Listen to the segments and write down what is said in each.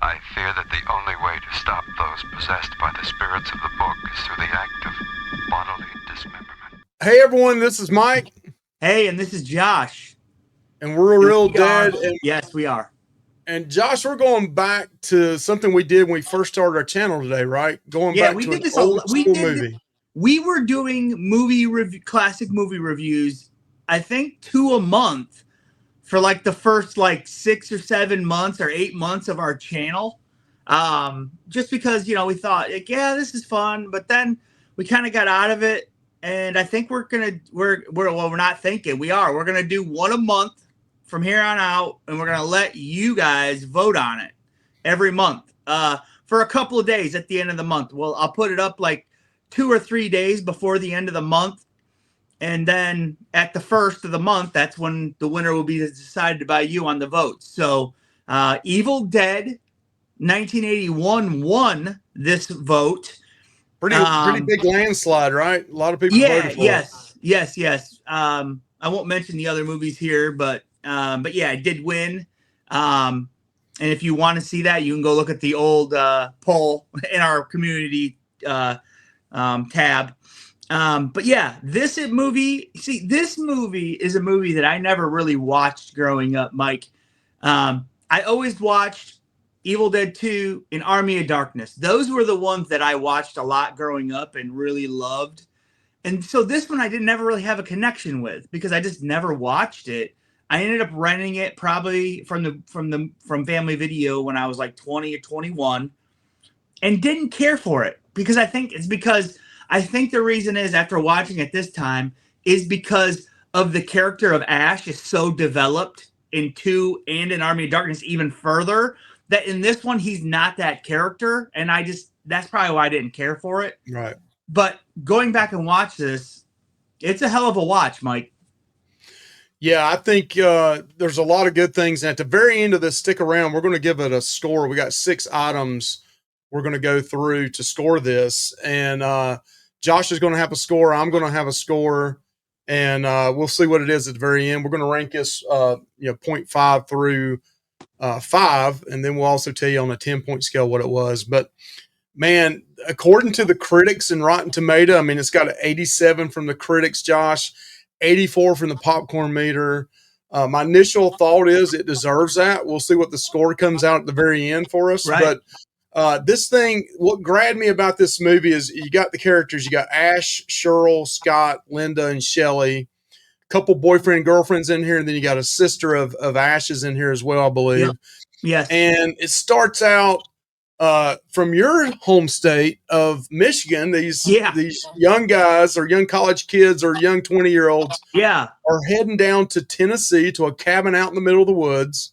I fear that the only way to stop those possessed by the spirits of the book is through the act of bodily dismemberment. Hey everyone, this is Mike. Hey, and this is Josh. And we're Real Dead. Yes, we are. And Josh, we're going back to something we did when we first started our channel today, right? Going back to an old school movie. We were doing classic movie reviews, I think 2 a month for like the first 6 or 7 months or 8 months of our channel. Just because, we thought, this is fun, but then we kind of got out of it. And I think we're not thinking, we're going to do one a month from here on out, and we're going to let you guys vote on it every month for a couple of days at the end of the month. Well, I'll put it up 2 or 3 days before the end of the month. And then at the first of the month, that's when the winner will be decided by you on the votes. So Evil Dead 1981 won this vote. Pretty big landslide, right? A lot of people voted for it. Yes. I won't mention the other movies here, but yeah, it did win. And if you want to see that, you can go look at the old poll in our community tab. But yeah, this movie is a movie that I never really watched growing up, Mike. I always watched Evil Dead 2 and Army of Darkness. Those were the ones that I watched a lot growing up and really loved. And so this one I didn't never really have a connection with because I just never watched it. I ended up renting it probably from Family Video when I was 20 or 21 and didn't care for it because I think the reason is after watching it this time is because of the character of Ash is so developed in 2 and in Army of Darkness even further that in this one he's not that character, and that's probably why I didn't care for it. Right. But going back and watch this, it's a hell of a watch, Mike. Yeah, I think there's a lot of good things. And at the very end of this, stick around. We're going to give it a score. We got 6 items we're going to go through to score this. And Josh is going to have a score. I'm going to have a score. And we'll see what it is at the very end. We're going to rank this 0.5 through 5. And then we'll also tell you on a 10-point scale what it was. But, man, according to the critics and Rotten Tomato, I mean, it's got an 87 from the critics, Josh. 84 from the popcorn meter. My initial thought is it deserves that. We'll see what the score comes out at the very end for us. Right. But this thing, what grabbed me about this movie is you got the characters. You got Ash, Cheryl, Scott, Linda, and Shelley. A couple boyfriend and girlfriends in here, and then you got a sister of Ash's in here as well, I believe. Yep. Yes. And it starts out from your home state of Michigan. These young guys or young college kids or young 20-year-olds are heading down to Tennessee to a cabin out in the middle of the woods.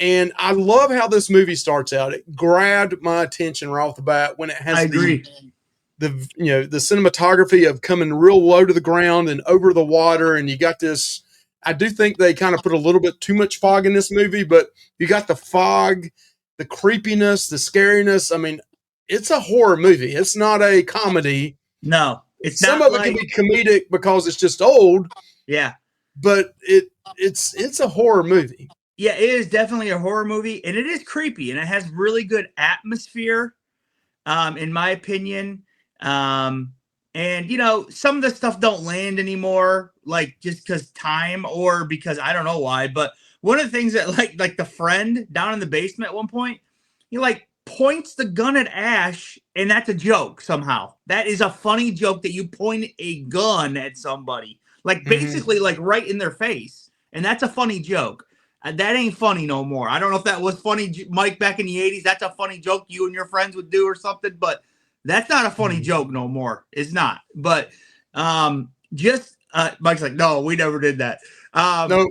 And I love how this movie starts out. It grabbed my attention right off the bat when it has the cinematography of coming real low to the ground and over the water. And you got this, I do think they kind of put a little bit too much fog in this movie, but you got the fog, the creepiness, the scariness. I mean, it's a horror movie. It's not a comedy. No, it's some of it can be comedic because it's just old. Yeah, but it's a horror movie. Yeah, it is definitely a horror movie, and it is creepy, and it has really good atmosphere, in my opinion. And some of the stuff don't land anymore, just because time or because I don't know why, but. One of the things that like the friend down in the basement at one point, he points the gun at Ash, and that's a joke somehow. That is a funny joke that you point a gun at somebody, basically right in their face, and that's a funny joke. That ain't funny no more. I don't know if that was funny, Mike, back in the 80s. That's a funny joke you and your friends would do or something, but that's not a funny joke no more. It's not. But Mike's like, no, we never did that. No.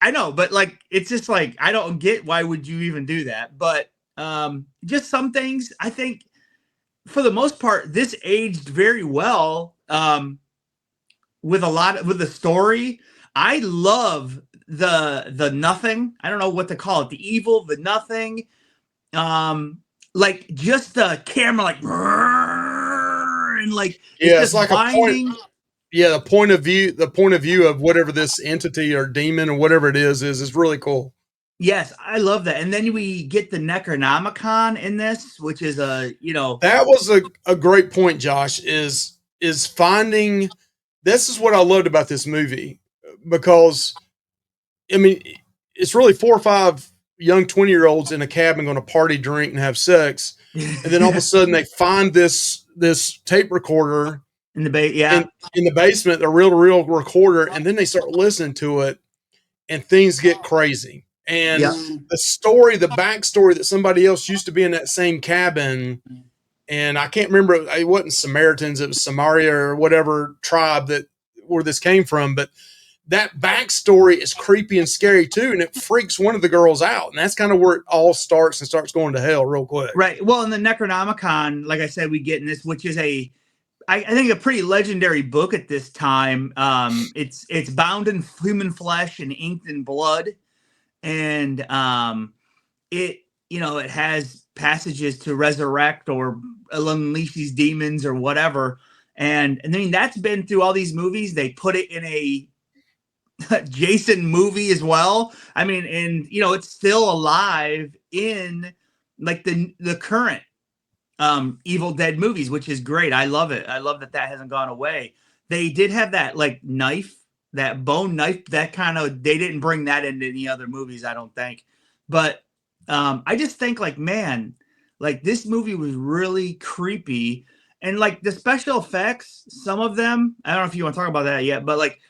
I know, but it's just I don't get why would you even do that. But just some things, I think for the most part, this aged very well with the story. I love the nothing. I don't know what to call it. The evil, the nothing. Just the camera and it's like winding. A point. Yeah, the point of view of whatever this entity or demon or whatever it is really cool. Yes, I love that. And then we get the Necronomicon in this, which is That was a great point, Josh, is finding this is what I loved about this movie because I mean it's really 4 or 5 young 20-year-olds in a cabin going to party, drink, and have sex. And then all of a sudden they find this tape recorder in the yeah. in the basement, a reel-to-reel recorder, and then they start listening to it and things get crazy. And Yeah. the backstory that somebody else used to be in that same cabin, and I can't remember, it wasn't Samaritans, it was Samaria or whatever tribe that where this came from, but that backstory is creepy and scary too, and it freaks one of the girls out, and that's kind of where it all starts and starts going to hell real quick. Right. Well, in the Necronomicon, like I said, we get in this, which is I think a pretty legendary book at this time. It's bound in human flesh and inked in blood, and it has passages to resurrect or unleash these demons or whatever. And I mean that's been through all these movies. They put it in a Jason movie as well. I mean, and it's still alive in like the current Evil Dead movies, which is great. I love it. I love that hasn't gone away. They did have that like knife, that bone knife, that kind of, they didn't bring that into any other movies, I don't think. But I just think like, man, like this movie was really creepy. And like the special effects, some of them, I don't know if you want to talk about that yet, but like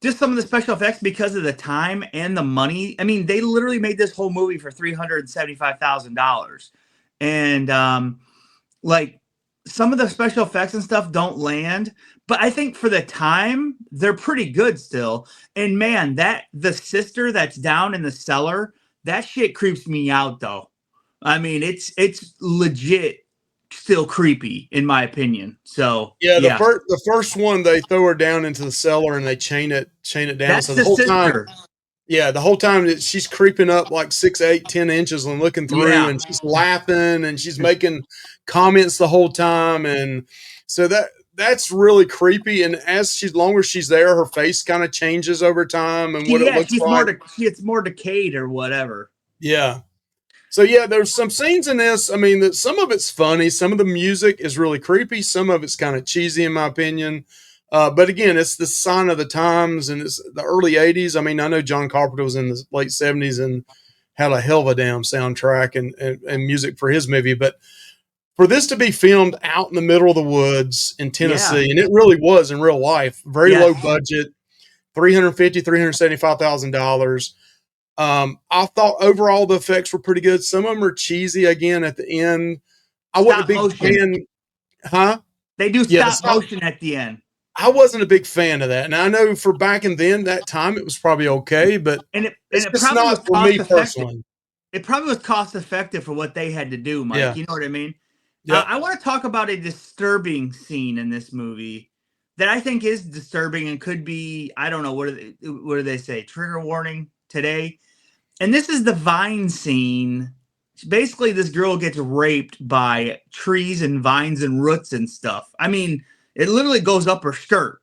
just some of the special effects because of the time and the money. I mean, they literally made this whole movie for $375,000. And like some of the special effects and stuff don't land, but I think for the time they're pretty good still. And man, that the sister that's down in the cellar, that shit creeps me out though. I mean, it's legit still creepy in my opinion. So yeah, the first one they throw her down into the cellar and they chain it down. That's so the whole sister. time, yeah, the whole time that she's creeping up like 6, 8, 10 inches and looking through, and she's laughing and she's making comments the whole time, and so that's really creepy. And longer she's there, her face kind of changes over time and what it looks like. It's more decayed or whatever. Yeah. So yeah, there's some scenes in this. I mean, that some of it's funny, some of the music is really creepy, some of it's kind of cheesy in my opinion. But again, it's the sign of the times, and it's the early '80s. I mean, I know John Carpenter was in the late '70s and had a hell of a damn soundtrack and music for his movie. But for this to be filmed out in the middle of the woods in Tennessee, and it really was in real life, very low budget, $375,000. I thought overall the effects were pretty good. Some of them are cheesy again at the end. I wasn't a big fan. Huh? They do stop motion at the end. I wasn't a big fan of that. And I know for back in then, that time, it was probably okay, but it's just not for me personally. It probably was cost effective for what they had to do, Mike. Yeah. You know what I mean? Yeah. I want to talk about a disturbing scene in this movie that I think is disturbing and could be, I don't know, what do they say? Trigger warning today. And this is the vine scene. Basically, this girl gets raped by trees and vines and roots and stuff. I mean, it literally goes up her skirt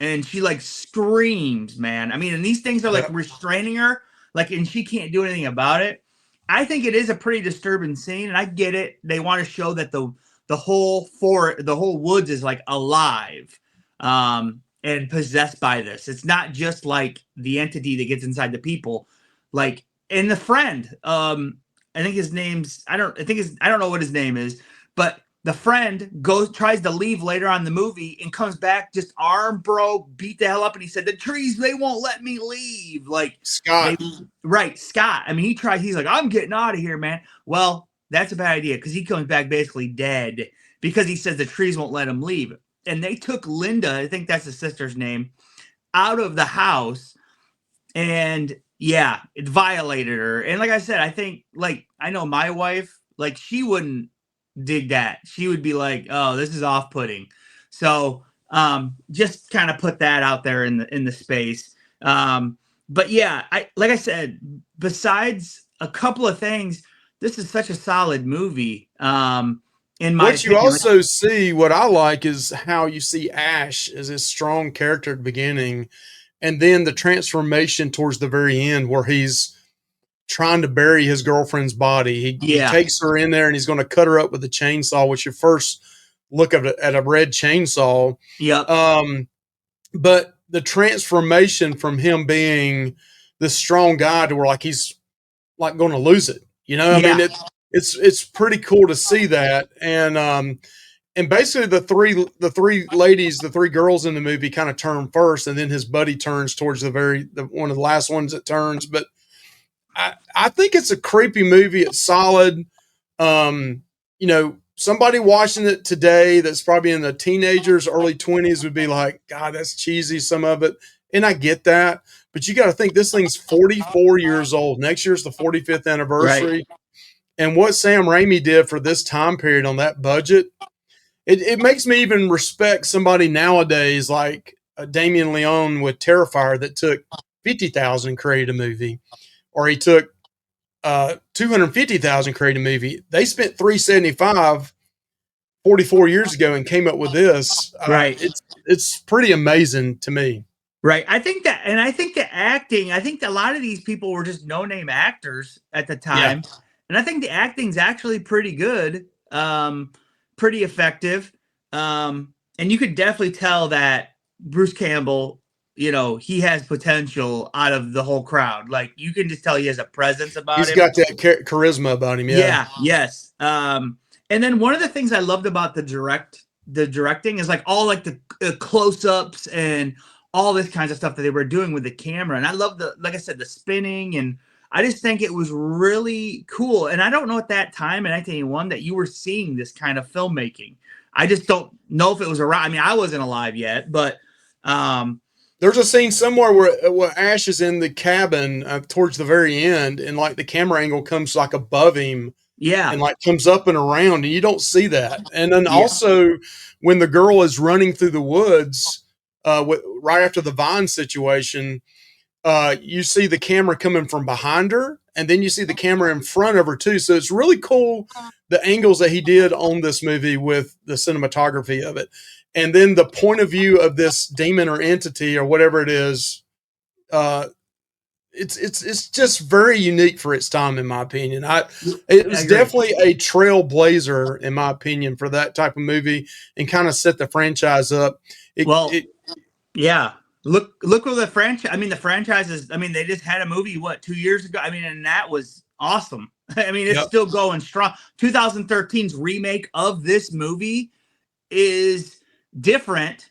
and she like screams, man. I mean, and these things are like restraining her, like, and she can't do anything about it. I think it is a pretty disturbing scene, and I get it. They want to show that the whole woods is like alive and possessed by this. It's not just like the entity that gets inside the people, like, and the friend, I think his name's, I don't know what his name is, but the friend tries to leave later on in the movie and comes back just arm broke, beat the hell up. And he said, the trees, they won't let me leave. Like Scott. Scott. I mean, he's like, I'm getting out of here, man. Well, that's a bad idea because he comes back basically dead because he says the trees won't let him leave. And they took Linda, I think that's the sister's name, out of the house. And yeah, it violated her. And like I said, I think, like, I know my wife, like, she wouldn't dig that. She would be like, oh, this is off-putting. So just kind of put that out there in the space. But yeah, like I said, besides a couple of things, this is such a solid movie. In my opinion. You also see, what I like is how you see Ash as this strong character at the beginning, and then the transformation towards the very end where he's trying to bury his girlfriend's body. He takes her in there and he's going to cut her up with a chainsaw, which you first look at a red chainsaw. Yep. But the transformation from him being this strong guy to where like he's like going to lose it, you know? I mean, it's pretty cool to see that. And basically the three ladies, the three girls in the movie kind of turn first, and then his buddy turns towards one of the last ones that turns. But I think it's a creepy movie. It's solid. You know, somebody watching it today that's probably in the teenagers, early 20s would be like, God, that's cheesy, some of it. And I get that. But you got to think this thing's 44 years old. Next year's the 45th anniversary. Right. And what Sam Raimi did for this time period on that budget, it makes me even respect somebody nowadays like Damien Leone with Terrifier that took $50,000 created a movie, or he took $250,000 created a movie. They spent $375 44 years ago and came up with this. Right. It's pretty amazing to me. Right. I think that acting, I think that a lot of these people were just no-name actors at the time. Yeah. And I think the acting's actually pretty good. Pretty effective. And you could definitely tell that Bruce Campbell, you know, he has potential out of the whole crowd. Like, you can just tell he has a presence about him. He's got that charisma about him. Yeah. Yes. And then one of the things I loved about the directing is like all like the close-ups and all this kinds of stuff that they were doing with the camera. And I love like I said, the spinning, and I just think it was really cool. And I don't know at that time in 1981 that you were seeing this kind of filmmaking. I just don't know if it was around. I mean, I wasn't alive yet, but there's a scene somewhere where Ash is in the cabin towards the very end, and like the camera angle comes like above him. Yeah. And like comes up and around, and you don't see that. And then also when the girl is running through the woods, right after the Vine situation, you see the camera coming from behind her, and then you see the camera in front of her too. So it's really cool, the angles that he did on this movie with the cinematography of it. And then the point of view of this demon or entity or whatever it is, it's just very unique for its time, in my opinion. It was definitely a trailblazer, in my opinion, for that type of movie, and kind of set the franchise up. Yeah. Look where the franchise. I mean, the franchises. I mean, they just had a movie 2 years ago. I mean, and that was awesome. I mean, it's still going strong. 2013's remake of this movie is different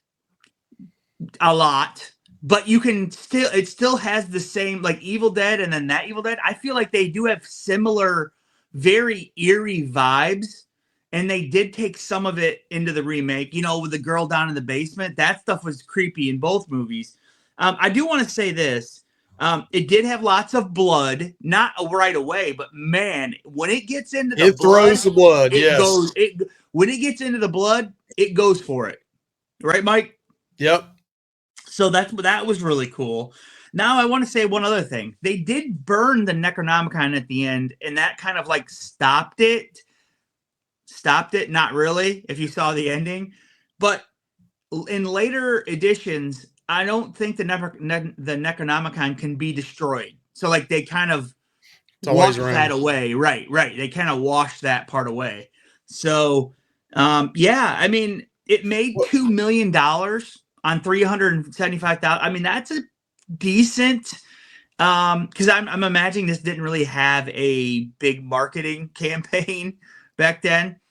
a lot, but you can it still has the same, like Evil Dead and then that Evil Dead. I feel like they do have similar, very eerie vibes. And they did take some of it into the remake, you know, with the girl down in the basement. That stuff was creepy in both movies. I do want to say this. It did have lots of blood, not right away, but man, when it gets into the blood, throws the blood. When it gets into the blood, it goes for it. Right, Mike? Yep. So that was really cool. Now I want to say one other thing. They did burn the Necronomicon at the end, and that kind of like stopped it. Not really, if you saw the ending, but in later editions, I don't think the Necronomicon can be destroyed. So like they kind of wash that away. Right. They kind of wash that part away. So I mean, it made $2 million on 375,000. I mean, that's a decent, because I'm imagining this didn't really have a big marketing campaign back then.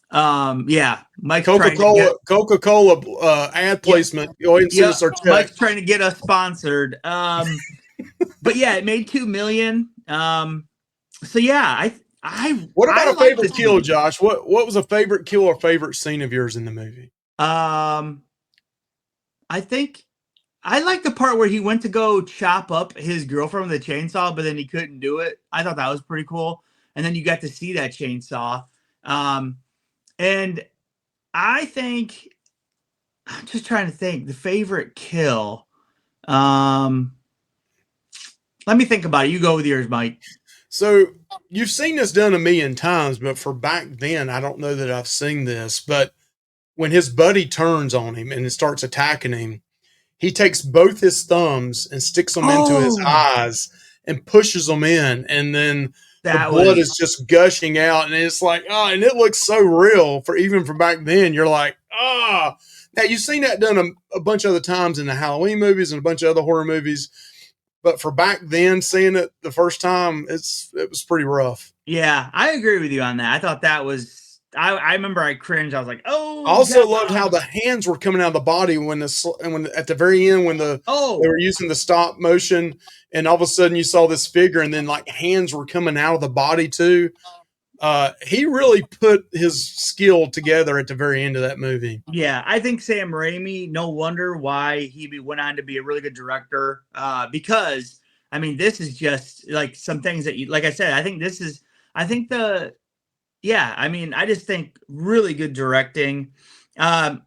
Mike's Coca-Cola ad placement. Go ahead and send us our check. Mike's trying to get us sponsored. But yeah, it made $2 million. So yeah, what about a favorite kill, movie. Josh? What was a favorite kill or favorite scene of yours in the movie? I think I like the part where he went to go chop up his girlfriend with a chainsaw, but then he couldn't do it. I thought that was pretty cool. And then you got to see that chainsaw. And I think, I'm just trying to think, the favorite kill. Let me think about it. You go with yours, Mike. So you've seen this done a million times, but for back then, I don't know that I've seen this. But when his buddy turns on him and starts attacking him, he takes both his thumbs and sticks them into his eyes. and pushes them in, and then the That blood was is just gushing out, and it's like, oh, and it looks so real for even from back then. You're like, ah. Oh. Now you've seen that done a bunch of other times in the Halloween movies and a bunch of other horror movies, but for back then, seeing it the first time, it was pretty rough. Yeah, I agree with you on that. I thought that was. I remember I cringed. I was like, "Oh!" I also God. loved how the hands were coming out of the body when at the very end when they were using the stop motion, and all of a sudden you saw this figure, and then like hands were coming out of the body too. He really put his skill together at the very end of that movie. Yeah, I think Sam Raimi, no wonder why he went on to be a really good director. Because I mean, this is just like some things that you, like I said, I think I mean, I just think really good directing. Do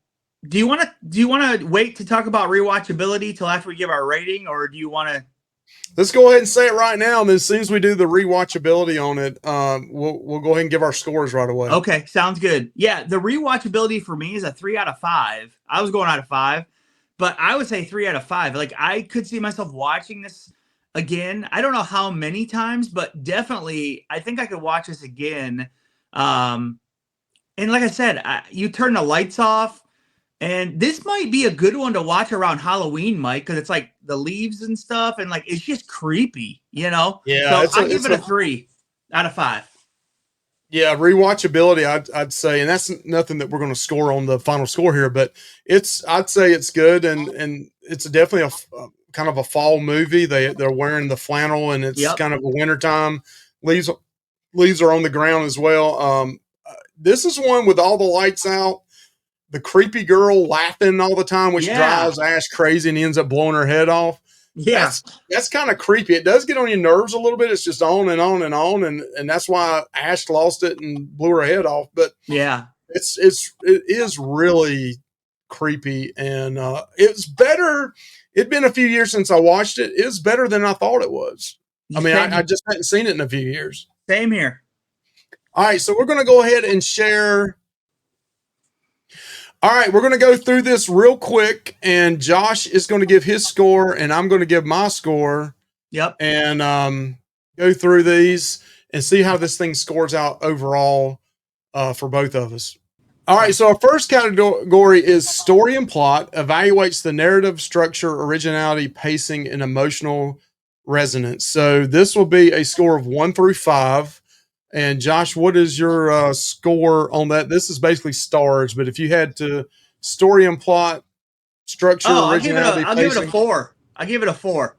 you want to wait to talk about rewatchability till after we give our rating, or do you want to? Let's go ahead and say it right now, and then as soon as we do the rewatchability on it, we'll go ahead and give our scores right away. Okay, sounds good. Yeah, the rewatchability for me is a 3 out of 5. I was going out of 5, but I would say 3 out of 5. Like I could see myself watching this again. I don't know how many times, but definitely I think I could watch this again. And like I said, you turn the lights off, and this might be a good one to watch around Halloween, Mike, because it's like the leaves and stuff, and like it's just creepy, you know? Yeah. So I'll give it a 3 out of 5. Yeah, rewatchability, I'd say, and that's nothing that we're going to score on the final score here, but I'd say it's good, and it's definitely a kind of a fall movie. They're wearing the flannel, and it's kind of a wintertime. Leaves are on the ground as well. This is one with all the lights out, the creepy girl laughing all the time, which drives Ash crazy and ends up blowing her head off. Yeah, that's kind of creepy. It does get on your nerves a little bit. It's just on and on and on, and that's why Ash lost it and blew her head off. But yeah, it is really creepy, and it's better. It'd been a few years since I watched it. It's better than I thought it was. I mean, I just hadn't seen it in a few years. Same here. All right, so we're going to go ahead and share. All right, we're going to go through this real quick, and Josh is going to give his score, and I'm going to give my score. Yep. And go through these and see how this thing scores out overall for both of us. All right, so our first category is story and plot, evaluates the narrative, structure, originality, pacing, and emotional resonance. So this will be a score of 1 through 5. And Josh, what is your score on that? This is basically stars, but if you had to story and plot, structure, originality, I'll give it a 4. I'll give it a 4.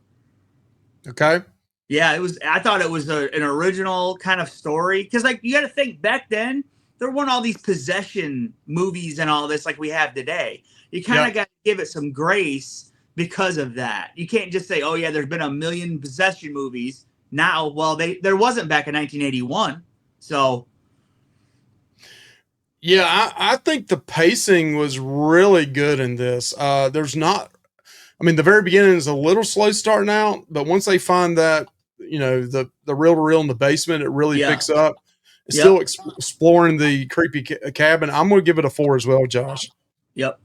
Okay. Yeah, I thought it was an original kind of story, because like you got to think back then there weren't all these possession movies and all this like we have today. You kind of got to give it some grace because of that. You can't just say, "Oh yeah, there's been a million possession movies." Now, well, there wasn't back in 1981, so yeah, I think the pacing was really good in this. There's not, I mean, the very beginning is a little slow starting out, but once they find that, you know, the reel-to-reel in the basement, it really picks up. It's still exploring the creepy cabin. I'm going to give it a 4 as well, Josh. Yep.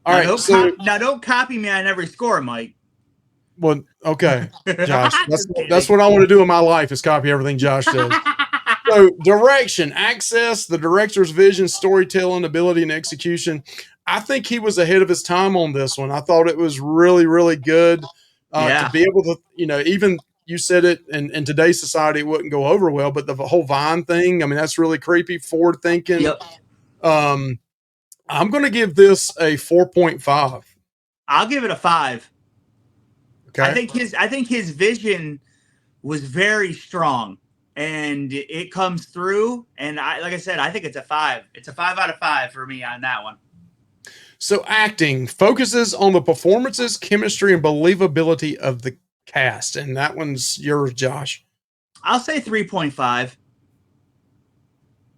All right. Now don't copy me on every score, Mike. Well, okay, Josh. That's what I want to do in my life is copy everything Josh does. So, direction, access, the director's vision, storytelling, ability, and execution. I think he was ahead of his time on this one. I thought it was really, really good to be able to, you know, even you said it in today's society, it wouldn't go over well, but the whole Vine thing, I mean, that's really creepy, forward thinking. Yep. I'm going to give this a 4.5. I'll give it a 5. Okay. I think his vision was very strong, and it comes through. And like I said, I think it's a 5. It's a 5 out of 5 for me on that one. So acting focuses on the performances, chemistry, and believability of the cast, and that one's yours, Josh. I'll say 3.5.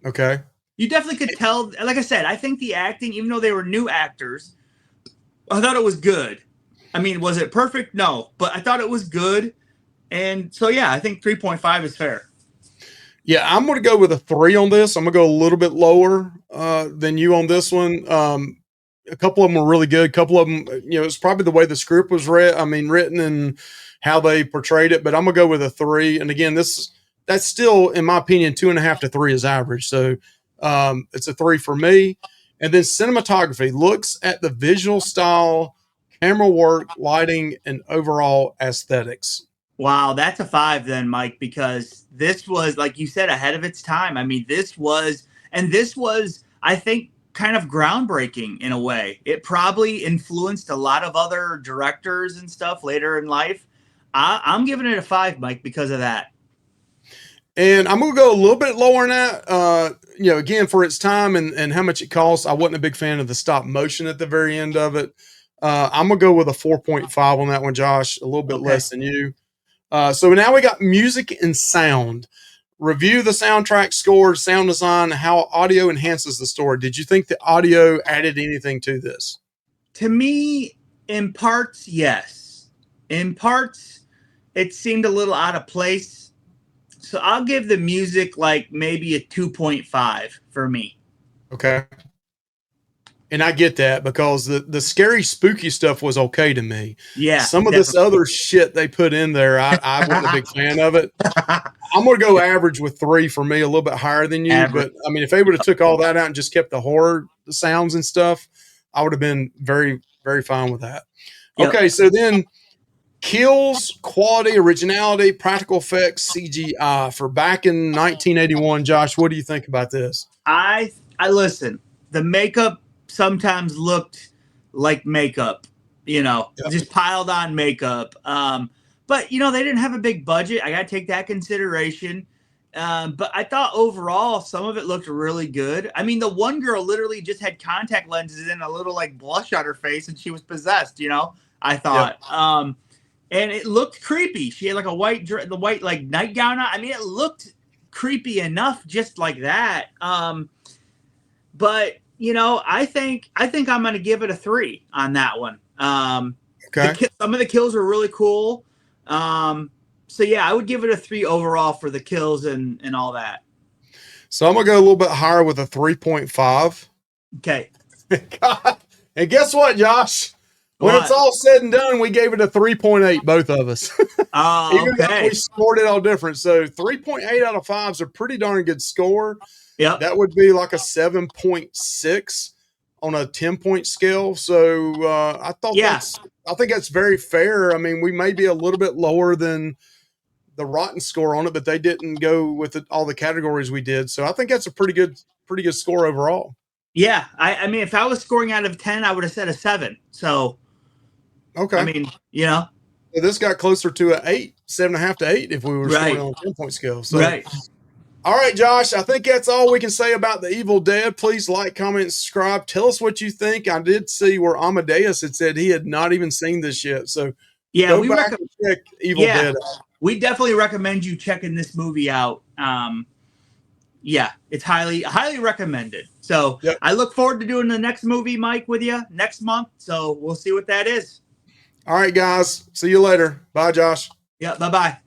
Okay. You definitely could tell. Like I said, I think the acting, even though they were new actors, I thought it was good. I mean, was it perfect? No, but I thought it was good. And so, yeah, I think 3.5 is fair. Yeah, I'm going to go with a 3 on this. I'm going to go a little bit lower than you on this one. A couple of them were really good. A couple of them, you know, it's probably the way the script was written and how they portrayed it, but I'm gonna go with a 3. And again, that's still, in my opinion, 2.5 to 3 is average. So it's a 3 for me. And then cinematography, looks at the visual style, camera work, lighting, and overall aesthetics. Wow, that's a 5 then, Mike, because this was, like you said, ahead of its time. I mean, this was, I think, kind of groundbreaking in a way. It probably influenced a lot of other directors and stuff later in life. I'm giving it a 5, Mike, because of that. And I'm going to go a little bit lower than that. Again, for its time and how much it costs, I wasn't a big fan of the stop motion at the very end of it. I'm going to go with a 4.5 on that one, Josh, a little bit less than you. So now we got music and sound. Review the soundtrack, score, sound design, how audio enhances the story. Did you think the audio added anything to this? To me, in parts, yes. In parts, it seemed a little out of place. So I'll give the music like maybe a 2.5 for me. Okay. And I get that because the scary, spooky stuff was okay to me. Yeah. Some of this other shit they put in there, I wasn't a big fan of it. I'm going to go average with 3 for me, a little bit higher than you. Average. But I mean, if they would have took all that out and just kept the horror sounds and stuff, I would have been very, very fine with that. Yep. Okay. So then kills, quality, originality, practical effects, CGI for back in 1981. Josh, what do you think about this? I listen, the makeup sometimes looked like makeup, just piled on makeup. But, they didn't have a big budget. I got to take that consideration. But I thought overall, some of it looked really good. I mean, the one girl literally just had contact lenses and a little like blush on her face and she was possessed, I thought. Yep. And it looked creepy. She had like the white like nightgown on. I mean, it looked creepy enough just like that. But I think I'm going to give it a 3 on that one. Okay. Some of the kills were really cool. So yeah, I would give it a 3 overall for the kills and all that. So I'm going to go a little bit higher with a 3.5. Okay. God. And guess what, Josh? When it's all said and done, we gave it a 3.8, both of us. Oh, Even though we scored it all different. So 3.8 out of 5 is a pretty darn good score. Yeah, that would be like a 7.6 on a 10-point scale. So I think that's very fair. I mean, we may be a little bit lower than the Rotten score on it, but they didn't go with all the categories we did. So I think that's a pretty good score overall. Yeah, I mean, if I was scoring out of 10, I would have said a 7. So, okay. I mean, So this got closer to an 8, 7.5 to 8 if we were scoring on a 10-point scale. So, right. All right, Josh, I think that's all we can say about The Evil Dead. Please like, comment, subscribe. Tell us what you think. I did see where Amadeus had said he had not even seen this yet. So yeah, go back and check Evil Dead out. We definitely recommend you checking this movie out. Yeah, it's highly, highly recommended. So yep. I look forward to doing the next movie, Mike, with you next month. So we'll see what that is. All right, guys. See you later. Bye, Josh. Yeah, bye-bye.